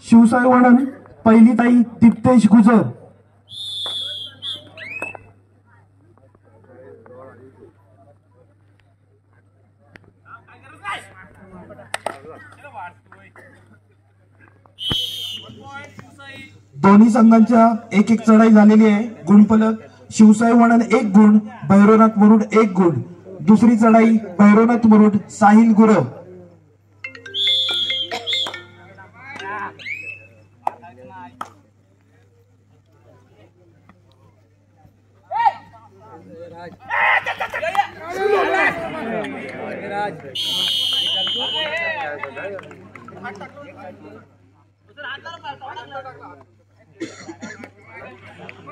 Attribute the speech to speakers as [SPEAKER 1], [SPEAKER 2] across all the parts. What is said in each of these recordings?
[SPEAKER 1] शिवसाई वडण पहिली ताई दिप्तेश गुजर, दोन्ही संघांच्या एक एक चढाई झालेली आहे। गुणफलक शिवसाई वडण 1 गुण, भैरवनाथ मुरुड 1 गुण। दुसरी चढाई भैरवनाथ मुरुड साहिल गुरव।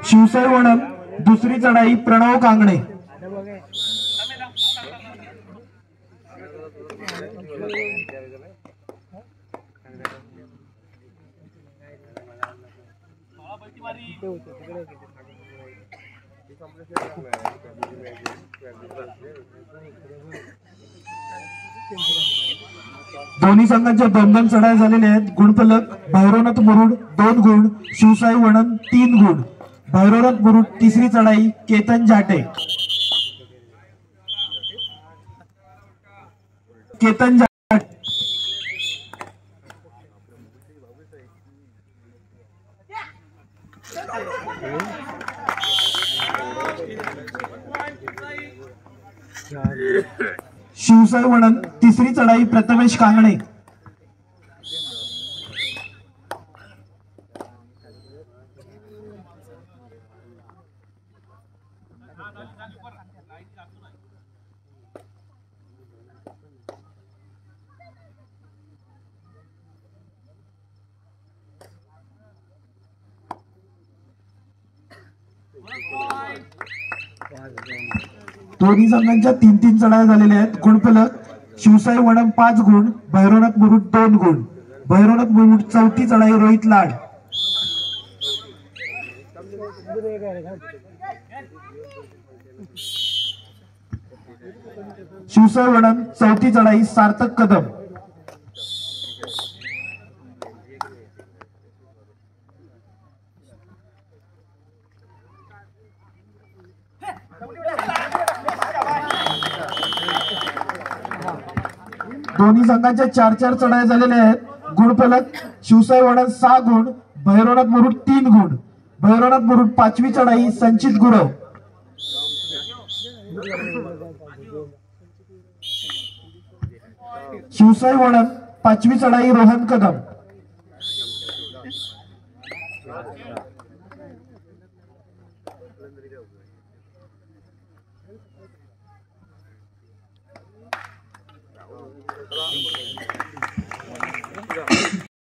[SPEAKER 1] शिवसाई वडण दुसरी चढाई प्रणव कांगणे। दोन्ही संघांच्या 2-2 चढाई झालेल्या आहेत। गुणफलक भैरवनाथ मुरुड 2 गुण, शिवसाई वडण 3 गुण। भैरवनाथ मुरुड तिसरी चढाई केतन जाटे। केतन जाटे शिवसाई वडण तिसरी चढाई प्रथमेश कांगणे। दोन्ही संघांच्या 3-3 चढाई झालेल्या आहेत। गुणफलक शिवसाई वडण 5 गुण, भैरवनाथ मुरुड 2 गुण। भैरवनाथ मुरुड चौथी चढाई रोहित लाड। शिवसाई वडण चौथी चढाई सार्थक कदम। दोन्ही संघांच्या 4-4 चढाई झालेल्या आहेत। गुणफलक शिवसाई वडण 6 गुण, भैरवनाथ मुरुड 3 गुण। भैरवनाथ मुरुड 5वी चढाई संचित गुरव। शिवसाई वडण 5वी चढाई रोहन कदम।